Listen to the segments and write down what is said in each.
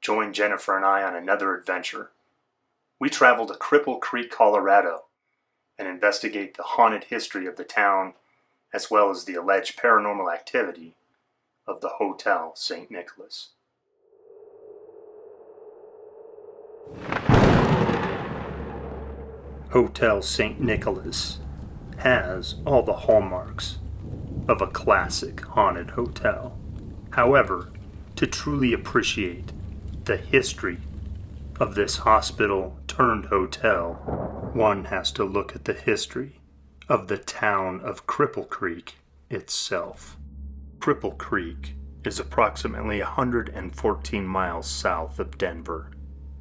join Jennifer and I on another adventure. We travel to Cripple Creek, Colorado, and investigate the haunted history of the town, as well as the alleged paranormal activity of the Hotel St. Nicholas. Hotel St. Nicholas has all the hallmarks of a classic haunted hotel. However, to truly appreciate the history of this hospital turned hotel, one has to look at the history of the town of Cripple Creek itself. Cripple Creek is approximately 114 miles south of Denver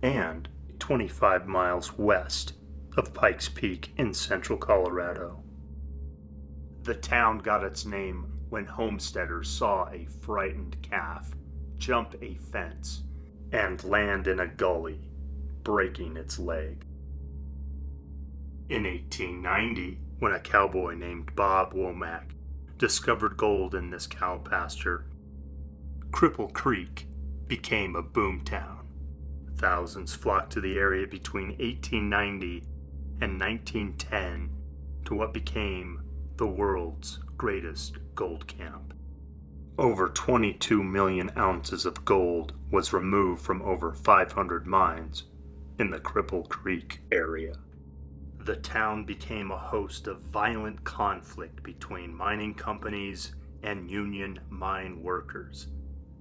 and 25 miles west of Pikes Peak in central Colorado. The town got its name when homesteaders saw a frightened calf jump a fence and land in a gully, breaking its leg. In 1890, when a cowboy named Bob Womack discovered gold in this cow pasture, Cripple Creek became a boomtown. Thousands flocked to the area between 1890 and 1910 to what became the world's greatest gold camp. Over 22 million ounces of gold was removed from over 500 mines in the Cripple Creek area. The town became a host of violent conflict between mining companies and union mine workers,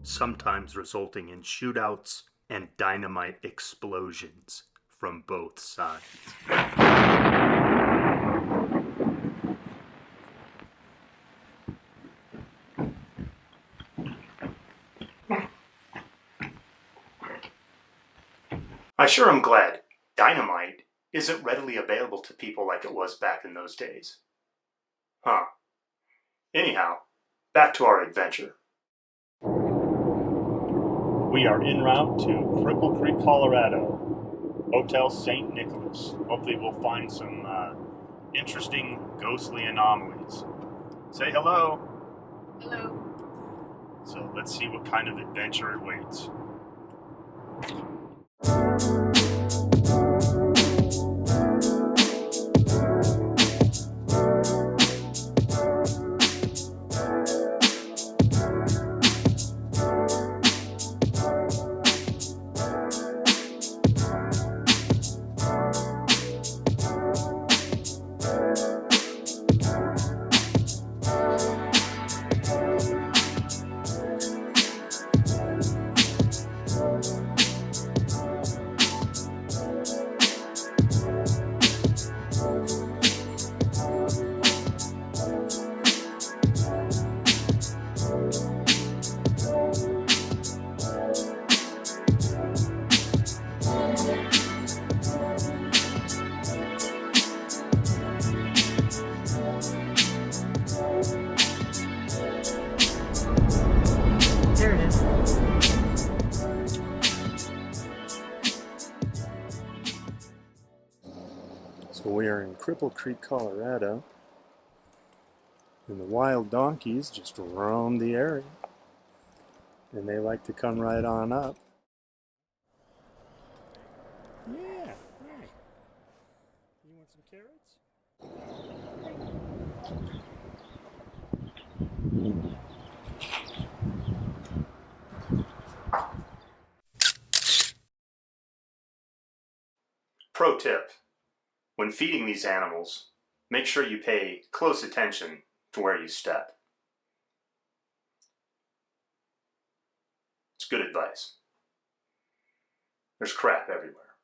sometimes resulting in shootouts and dynamite explosions from both sides. I sure am glad dynamite isn't readily available to people like it was back in those days. Anyhow, back to our adventure. We are en route to Cripple Creek, Colorado, Hotel St. Nicholas. Hopefully we'll find some interesting ghostly anomalies. Say hello. Hello. So let's see what kind of adventure awaits. There it is. So we are in Cripple Creek, Colorado, and the wild donkeys just roam the area, and they like to come right on up. Yeah, right. You want some carrots? Pro tip: when feeding these animals, make sure you pay close attention to where you step. It's good advice. There's crap everywhere.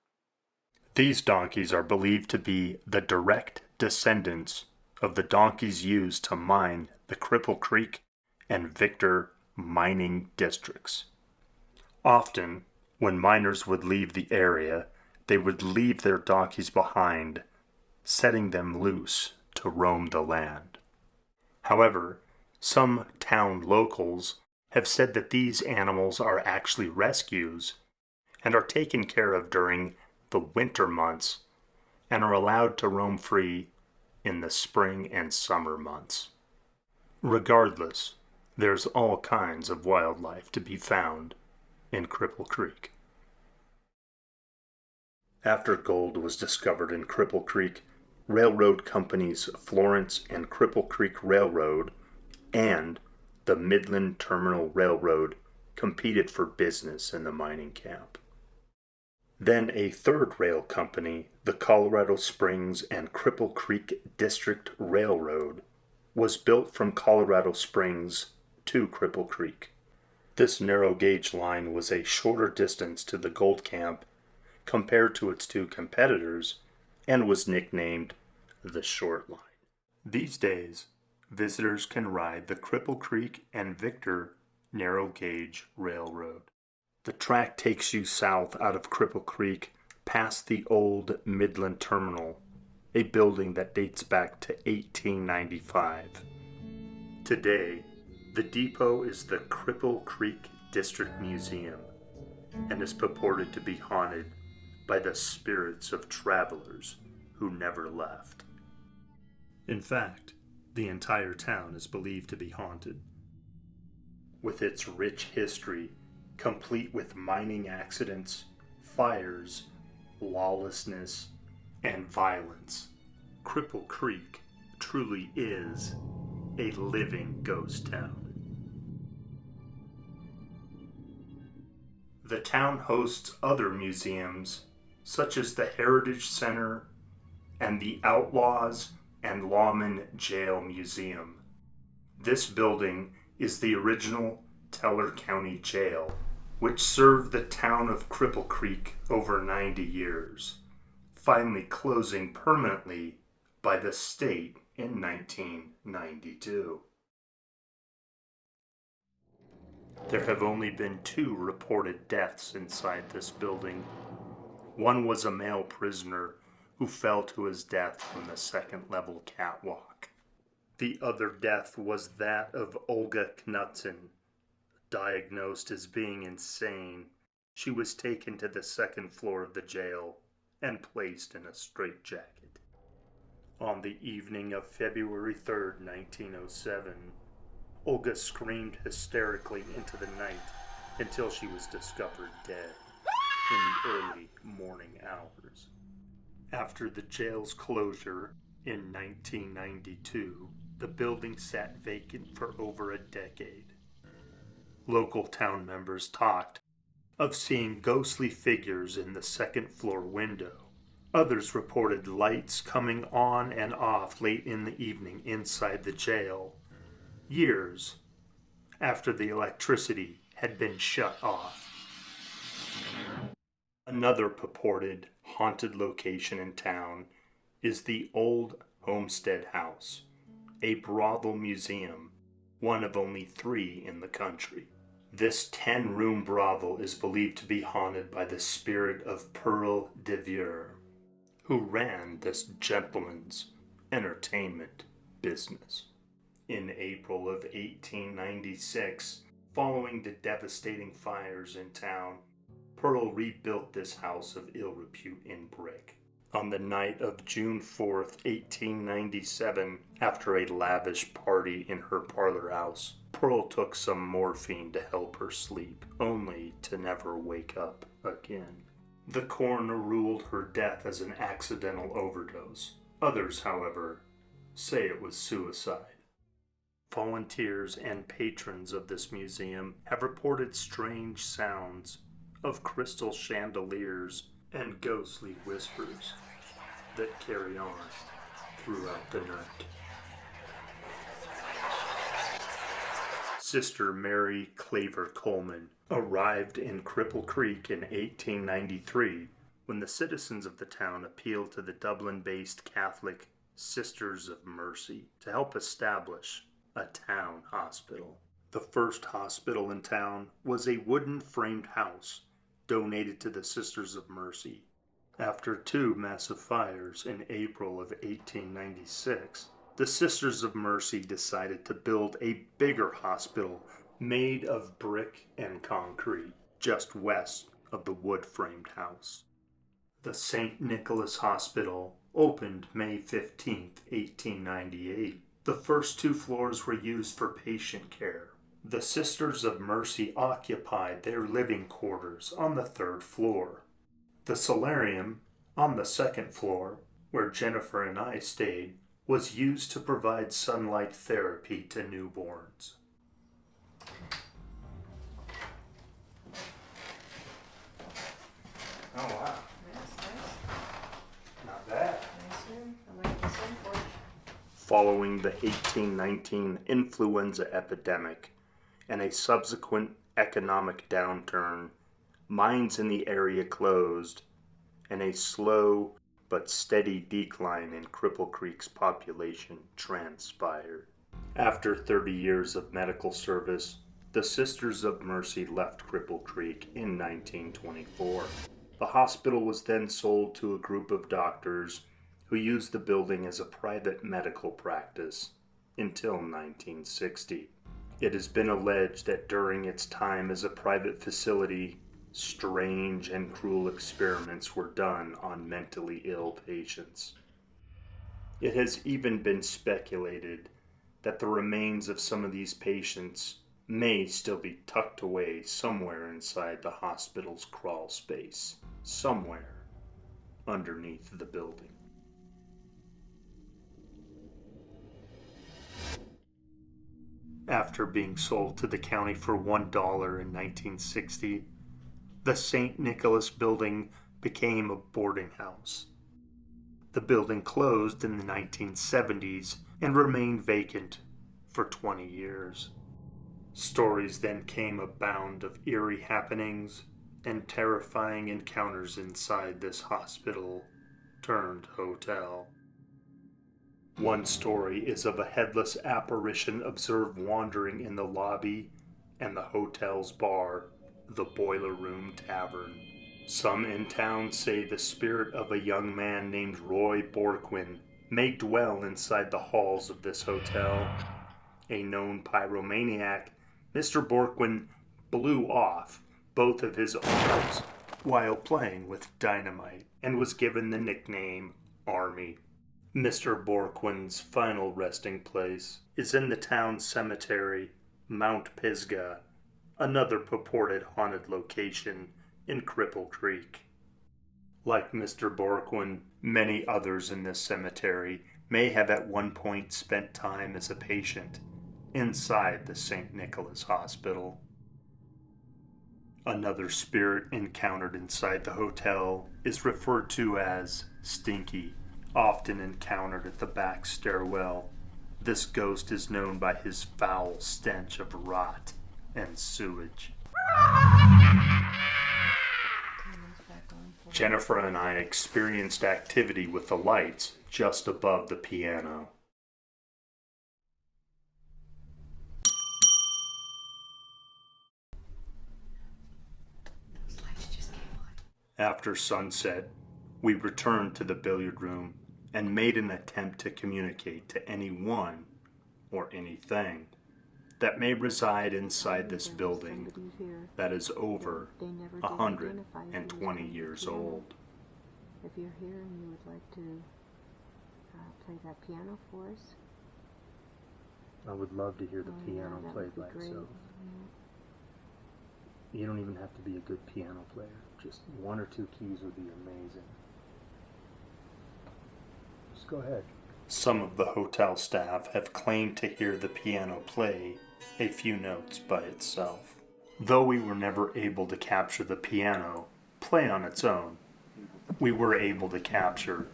These donkeys are believed to be the direct descendants of the donkeys used to mine the Cripple Creek and Victor mining districts. Often, when miners would leave the area, they would leave their donkeys behind, setting them loose to roam the land. However, some town locals have said that these animals are actually rescues and are taken care of during the winter months and are allowed to roam free in the spring and summer months. Regardless, there's all kinds of wildlife to be found in Cripple Creek. After gold was discovered in Cripple Creek, railroad companies Florence and Cripple Creek Railroad and the Midland Terminal Railroad competed for business in the mining camp. Then a third rail company, the Colorado Springs and Cripple Creek District Railroad, was built from Colorado Springs to Cripple Creek. This narrow gauge line was a shorter distance to the gold camp compared to its two competitors and was nicknamed the Short Line. These days, visitors can ride the Cripple Creek and Victor narrow gauge railroad. The track takes you south out of Cripple Creek past the old Midland Terminal, a building that dates back to 1895. Today, the depot is the Cripple Creek District Museum and is purported to be haunted by the spirits of travelers who never left. In fact, the entire town is believed to be haunted. With its rich history, complete with mining accidents, fires, lawlessness, and violence, Cripple Creek truly is a living ghost town. The town hosts other museums, such as the Heritage Center and the Outlaws and Lawmen Jail Museum. This building is the original Teller County Jail, which served the town of Cripple Creek over 90 years, finally closing permanently by the state in 1992. There have only been 2 reported deaths inside this building. One was a male prisoner who fell to his death from the second-level catwalk. The other death was that of Olga Knudsen. Diagnosed as being insane, she was taken to the second floor of the jail and placed in a straitjacket. On the evening of February 3rd, 1907, Olga screamed hysterically into the night until she was discovered dead in the early morning hours. After the jail's closure in 1992, the building sat vacant for over a decade. Local town members talked of seeing ghostly figures in the second floor window. Others reported lights coming on and off late in the evening inside the jail, years after the electricity had been shut off. Another purported haunted location in town is the old Homestead House, a brothel museum, one of only 3 in the country. This 10-room brothel is believed to be haunted by the spirit of Pearl de Vere, who ran this gentleman's entertainment business. In April of 1896, following the devastating fires in town, Pearl rebuilt this house of ill repute in brick. On the night of June 4th, 1897, after a lavish party in her parlor house, Pearl took some morphine to help her sleep, only to never wake up again. The coroner ruled her death as an accidental overdose. Others, however, say it was suicide. Volunteers and patrons of this museum have reported strange sounds of crystal chandeliers and ghostly whispers that carry on throughout the night. Sister Mary Claver Coleman arrived in Cripple Creek in 1893 when the citizens of the town appealed to the Dublin-based Catholic Sisters of Mercy to help establish a town hospital. The first hospital in town was a wooden framed house donated to the Sisters of Mercy. After 2 massive fires in April of 1896, the Sisters of Mercy decided to build a bigger hospital made of brick and concrete just west of the wood-framed house. The St. Nicholas Hospital opened May 15, 1898. The first 2 floors were used for patient care. The Sisters of Mercy occupied their living quarters on the 3rd floor. The solarium On the second floor, where Jennifer and I stayed, was used to provide sunlight therapy to newborns. Oh wow. That's nice. Not bad. Nice room. I like the sun porch. Following the 1819 influenza epidemic and a subsequent economic downturn, mines in the area closed, and a slow but steady decline in Cripple Creek's population transpired. After 30 years of medical service, the Sisters of Mercy left Cripple Creek in 1924. The hospital was then sold to a group of doctors who used the building as a private medical practice until 1960. It has been alleged that during its time as a private facility, strange and cruel experiments were done on mentally ill patients. It has even been speculated that the remains of some of these patients may still be tucked away somewhere inside the hospital's crawl space, somewhere underneath the building. After being sold to the county for $1 in 1960, the St. Nicholas building became a boarding house. The building closed in the 1970s and remained vacant for 20 years. Stories then came abound of eerie happenings and terrifying encounters inside this hospital turned hotel. One story is of a headless apparition observed wandering in the lobby and the hotel's bar, the Boiler Room Tavern. Some in town say the spirit of a young man named Roy Borquin may dwell inside the halls of this hotel. A known pyromaniac, Mr. Borquin blew off both of his arms while playing with dynamite and was given the nickname Army. Mr. Borquin's final resting place is in the town cemetery, Mount Pisgah, another purported haunted location in Cripple Creek. Like Mr. Borquin, many others in this cemetery may have at one point spent time as a patient inside the St. Nicholas Hospital. Another spirit encountered inside the hotel is referred to as Stinky, often encountered at the back stairwell. This ghost is known by his foul stench of rot and sewage. Jennifer and I experienced activity with the lights just above the piano. Those lights just came on. After sunset, we returned to the billiard room and made an attempt to communicate to anyone or anything that may reside inside this building that is over 120 years old. If you're here and you would like to play that piano for us, I would love to hear the piano played by itself. You don't even have to be a good piano player. Just one or two keys would be amazing. Just go ahead. Some of the hotel staff have claimed to hear the piano play a few notes by itself. Though we were never able to capture the piano play on its own, we were able to capture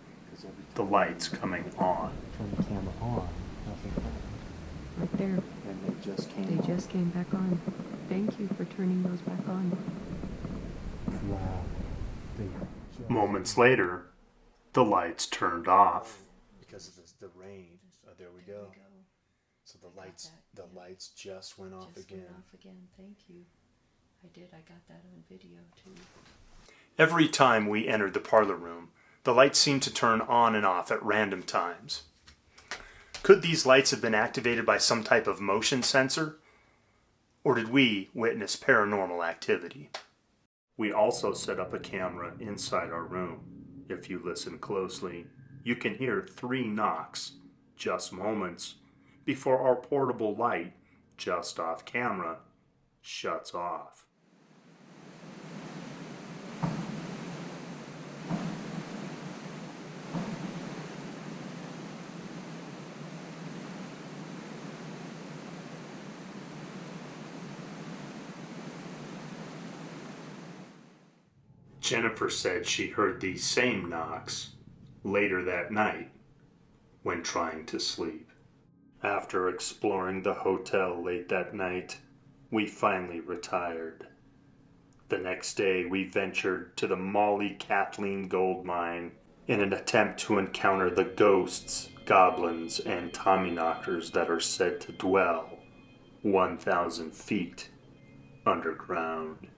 the lights coming on. Turn the camera on. right there. And they just came They on. just came back on. Thank you for turning those back on. Wow. They just... Moments later, the lights turned off. Because of the rain. Oh, there we go. So the lights just went off Just again. went off again. Thank you. I did. I got that on video too. Every time we entered the parlor room, the lights seemed to turn on and off at random times. Could these lights have been activated by some type of motion sensor? Or did we witness paranormal activity? We also set up a camera inside our room. If you listen closely, you can hear 3 knocks, just moments before our portable light, just off camera, shuts off. Jennifer said she heard these same knocks later that night when trying to sleep. After exploring the hotel late that night, we finally retired. The next day, we ventured to the Molly Kathleen gold mine in an attempt to encounter the ghosts, goblins, and Tommyknockers that are said to dwell 1,000 feet underground.